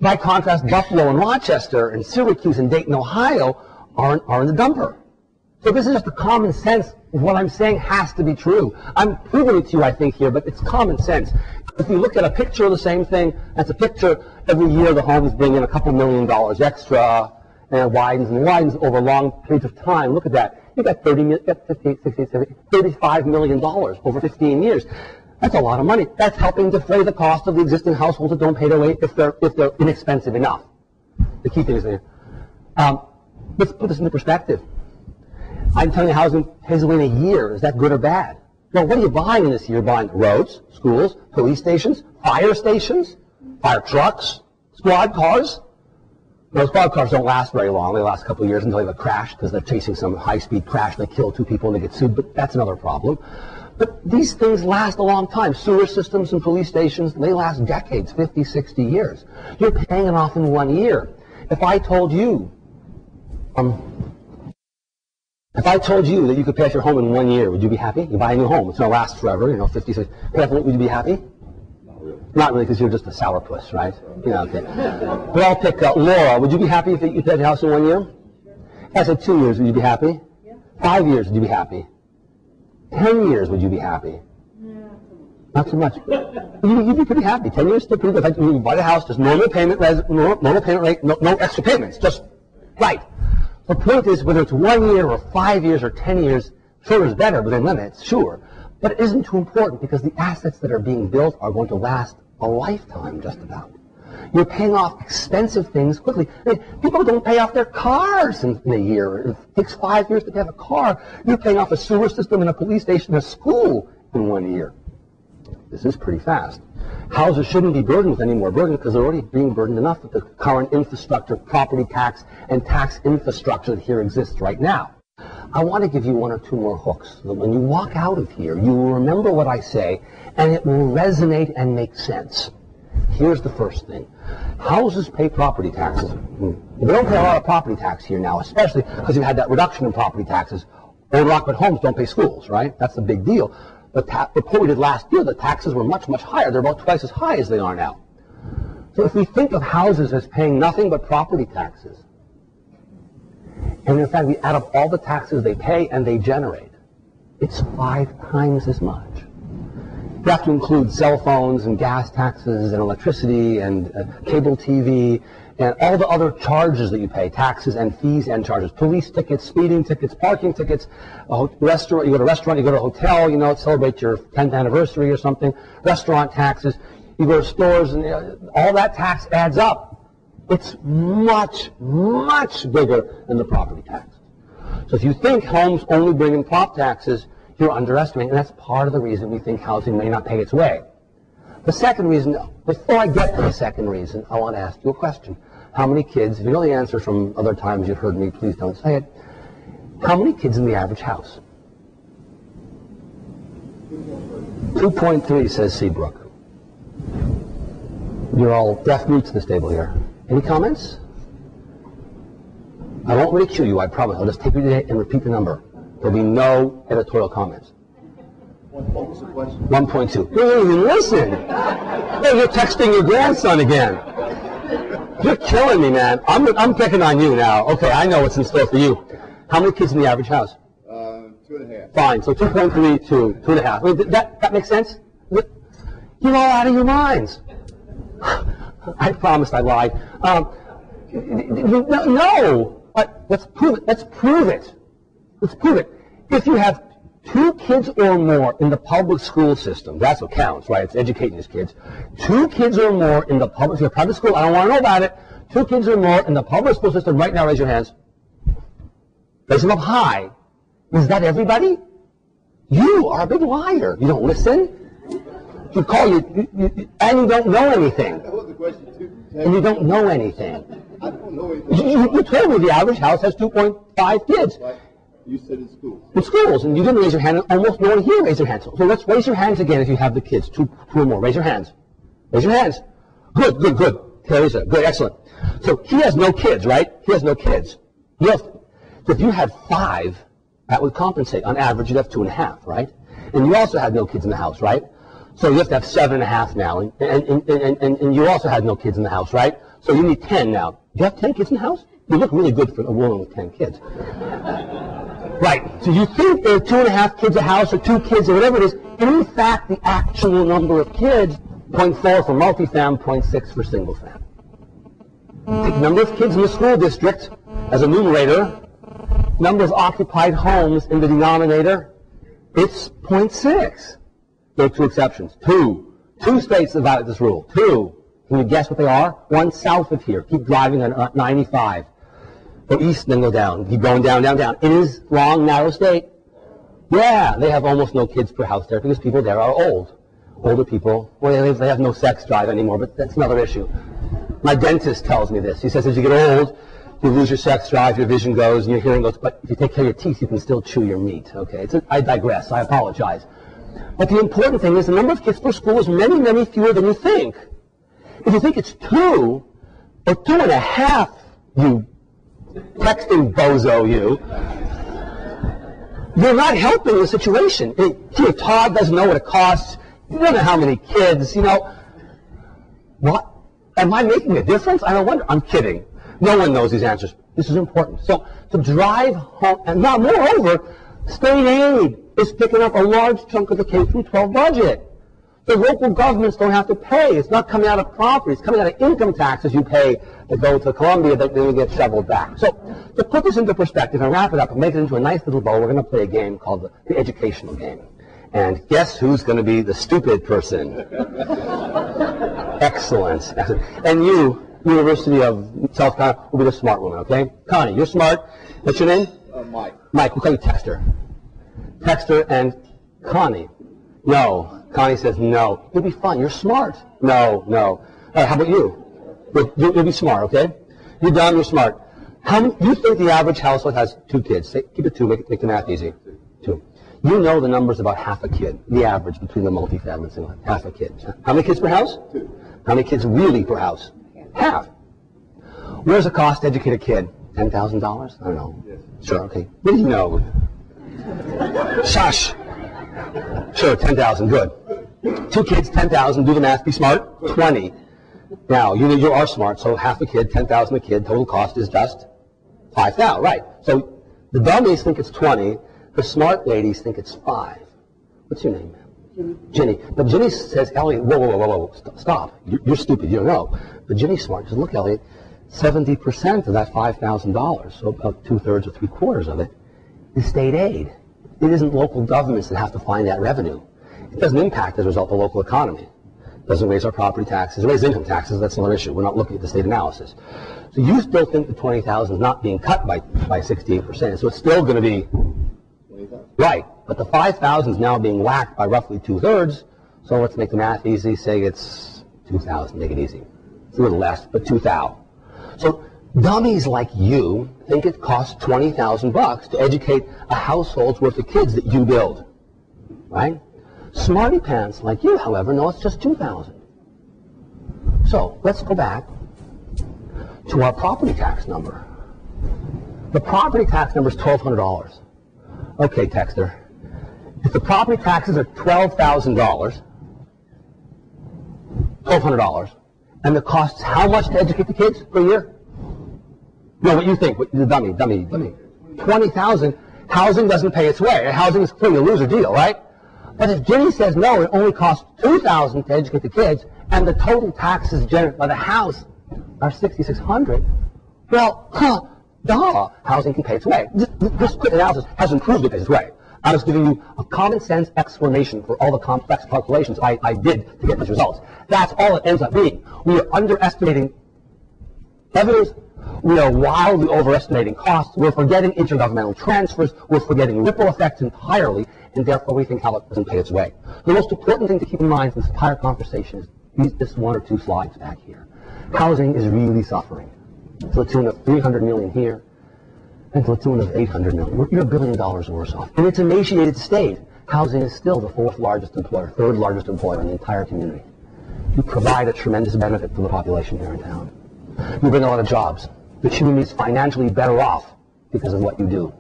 By contrast, Buffalo and Rochester and Syracuse and Dayton, Ohio are in the dumper. So this is just the common sense of what I'm saying has to be true. I'm proving it to you, I think, here, but it's common sense. If you look at a picture of the same thing, that's a picture every year the homes bring in a couple $1 million extra, and it widens over long periods of time. Look at that. You've got 58, 60, 70, $35 million over 15 years. That's a lot of money. That's helping defray the cost of the existing households that don't pay their way if they're inexpensive enough. The key thing is there. Let's put this into perspective. I'm telling you housing pays away in a year. Is that good or bad? Well, what are you buying in this year? You're buying roads, schools, police stations, fire trucks, squad cars. Those squad cars don't last very long. They last a couple of years until they have a crash because they're chasing some high-speed crash. They kill 2 people and they get sued, but that's another problem. But these things last a long time. Sewer systems and police stations, they last decades, 50, 60 years. You're paying it off in 1 year. If I told you that you could pay off your home in 1 year, would you be happy? You buy a new home. It's going to last forever, 50, 60. Would you be happy? Not really, because you're just a sourpuss, right? Yeah, okay. But I'll pick Laura. Would you be happy if you paid your house in 1 year? If I said 2 years, would you be happy? Yeah. 5 years, would you be happy? 10 years, would you be happy? Not so much. You'd be pretty happy. 10 years is still pretty good. You buy the house, just normal payment rate, no extra payments, just right. The point is, whether it's 1 year or 5 years or 10 years, sure is better within limits, sure. But it isn't too important because the assets that are being built are going to last a lifetime, just about. You're paying off expensive things quickly. I mean, people don't pay off their cars in a year. It takes 5 years to pay off a car. You're paying off a sewer system and a police station, a school in 1 year. This is pretty fast. Houses shouldn't be burdened with any more burden because they're already being burdened enough with the current infrastructure, property tax, and tax infrastructure that here exists right now. I want to give you 1 or 2 more hooks so that when you walk out of here, you will remember what I say and it will resonate and make sense. Here's the first thing. Houses pay property taxes. We don't pay a lot of property tax here now, especially because you had that reduction in property taxes. Old Rockford homes don't pay schools, right? That's the big deal. Reported last year, the taxes were much, much higher. They're about twice as high as they are now. So if we think of houses as paying nothing but property taxes, and in fact we add up all the taxes they pay and they generate, it's 5 times as much. You have to include cell phones and gas taxes and electricity and cable TV and all the other charges that you pay, taxes and fees and charges, police tickets, speeding tickets, parking tickets, restaurant. You go to a restaurant, you go to a hotel, celebrate your 10th anniversary or something, restaurant taxes. You go to stores, and all that tax adds up. It's much, much bigger than the property tax. So if you think homes only bring in prop taxes, you're underestimating, and that's part of the reason we think housing may not pay its way. The second reason, before I get to the second reason, I want to ask you a question. How many kids, if you know the answer from other times you've heard me, please don't say it. How many kids in the average house? 2.3, says Seabrook. You're all deaf mutes in this table here. Any comments? I won't ridicule you, I promise. I'll just take you today and repeat the number. There'll be no editorial comments. What was the question? 1.2. You didn't even listen. Hey, you're texting your grandson again. You're killing me, man. I'm picking on you now. Okay, I know what's in store for you. How many kids in the average house? 2.5. Fine, so 2.3 to 2.5. I mean, that makes sense? You're all out of your minds. I promised I lied. No. But let's prove it. Let's prove it. Let's prove it. If you have 2 kids or more in the public school system, that's what counts, right? It's educating these kids. 2 kids or more in the private school, I don't want to know about it. 2 kids or more in the public school system, right now, raise your hands. Raise them up high. Is that everybody? You are a big liar. You don't listen. You call you and you don't know anything. That was the question too. And you don't know anything. I don't know anything. You told me the average house has 2.5 kids. Like you said in schools. In schools, and you didn't raise your hand. Almost no one here raised their hands. So let's raise your hands again if you have the kids, 2 or more. Raise your hands. Raise your hands. Good. Teresa, good, excellent. So he has no kids, right? He has no kids. So if you had 5, that would compensate. On average, you'd have 2.5, right? And you also had no kids in the house, right? So you have to have 7.5 now, and you also had no kids in the house, right? So you need 10 now. Do you have 10 kids in the house? You look really good for a woman with 10 kids. Right. So you think there are 2.5 kids a house or 2 kids or whatever it is. In fact, the actual number of kids, 0.4 for multifam, 0.6 for single fam. Take the number of kids in the school district as a numerator, number of occupied homes in the denominator, it's 0.6. There are 2 exceptions. 2 states that violate this rule. 2. Can you guess what they are? One south of here. Keep driving at 95. Go east, then go down. Keep going down, down, down. It is long, narrow state. Yeah, they have almost no kids per house there because people there are old. Older people. Well, they have no sex drive anymore, but that's another issue. My dentist tells me this. He says as you get old, you lose your sex drive, your vision goes, and your hearing goes, but if you take care of your teeth, you can still chew your meat. Okay, I digress. I apologize. But the important thing is the number of kids per school is many, many fewer than you think. If you think it's 2 or 2.5, you texting bozo, you're not helping the situation. Here, Todd doesn't know what it costs. You don't know how many kids, What? Am I making a difference? I don't wonder. I'm kidding. No one knows these answers. This is important. So to drive home, and now moreover, state aid is picking up a large chunk of the K-12 budget. The local governments don't have to pay. It's not coming out of property. It's coming out of income taxes you pay that go to Columbia that then get shoveled back. So to put this into perspective and wrap it up and make it into a nice little bow, we're going to play a game called the educational game. And guess who's going to be the stupid person? Excellent. And you, University of South Carolina, will be the smart woman, okay? Connie, you're smart. What's your name? Mike. Mike, we'll call you Texter. Texter and Connie. No. Connie says no. You'll be fun. You're smart. No. All right, how about you? You'll be smart, okay? You're done. You're smart. How many? You think the average household has 2 kids? Keep it 2. Make the math easy. 2. You know the number's about half a kid. The average between the multifamily and single, half a kid. How many kids per house? 2. How many kids really per house? Half. Where's the cost to educate a kid? $10,000? I don't know. Yes. Sure. Okay. What do you know? Shush. Sure, 10,000, good. 2 kids, 10,000, do the math, be smart, 20. Now, you are smart, so half a kid, 10,000 a kid, total cost is just 5,000, right. So the dummies think it's 20, the smart ladies think it's 5. What's your name, ma'am? Ginny. But Ginny says, Elliot, whoa, stop. You're stupid, you don't know. But Ginny's smart. She says, look, Elliot, 70% of that $5,000, so about 2/3 or 3/4 of it, is state aid. It isn't local governments that have to find that revenue. It doesn't impact, as a result, the local economy. It doesn't raise our property taxes. It raises income taxes. That's another issue. We're not looking at the state analysis. So you still think the 20,000 is not being cut by 68%. So it's still going to be 20,000. right. But the 5,000 is now being whacked by roughly 2/3. So let's make the math easy. Say it's 2,000. Make it easy. It's a little less, but 2,000. So dummies like you think it costs $20,000 to educate a household's worth of kids that you build, right? Smarty pants like you, however, know it's just $2,000. So let's go back to our property tax number. The property tax number is $1,200. Okay, Texter. If the property taxes are $12,000, $1,200, and the costs how much to educate the kids per year? No, what you think? The dummy. 20,000. Housing doesn't pay its way. Housing is clearly a loser deal, right? But if Ginny says no, it only costs $2,000 to educate the kids, and the total taxes generated by the house are $6,600. Well, housing can pay its way. This quick analysis hasn't proved it pays its way. I'm just giving you a common sense explanation for all the complex calculations I did to get these results. That's all it ends up being. We are underestimating revenues. We are wildly overestimating costs. We're forgetting intergovernmental transfers. We're forgetting ripple effects entirely, and therefore we think how it doesn't pay its way. The most important thing to keep in mind in this entire conversation is this 1 or 2 slides back here. Housing is really suffering to the tune of $300 million here and to the tune of $800 million. You're $1 billion worse off. In its emaciated state, housing is still the 4th largest employer, 3rd largest employer in the entire community. You provide a tremendous benefit to the population here in town. You bring a lot of jobs. The community is financially better off because of what you do.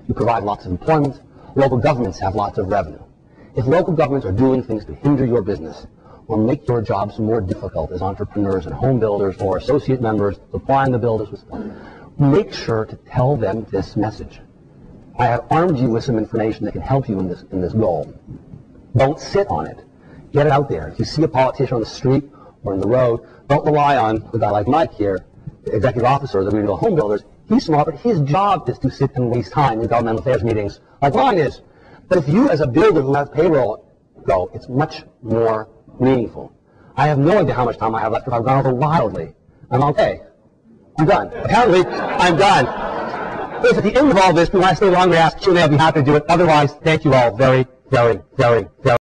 You provide lots of employment. Local governments have lots of revenue. If local governments are doing things to hinder your business, or make your jobs more difficult as entrepreneurs and home builders or associate members supplying the builders with stuff, make sure to tell them this message. I have armed you with some information that can help you in this goal. Don't sit on it. Get it out there. If you see a politician on the street or in the road, don't rely on a guy like Mike here, the executive officer of the Greenville Home Builders. He's smart, but his job is to sit and waste time in governmental affairs meetings like mine is. But if you, as a builder who has payroll, go, it's much more meaningful. I have no idea how much time I have left, because I've gone over wildly. I'm okay. I'm done. Apparently, I'm done. If at the end of all this, we want to stay longer and ask Q&A, I'll be happy to do it. Otherwise, thank you all very, very, very, very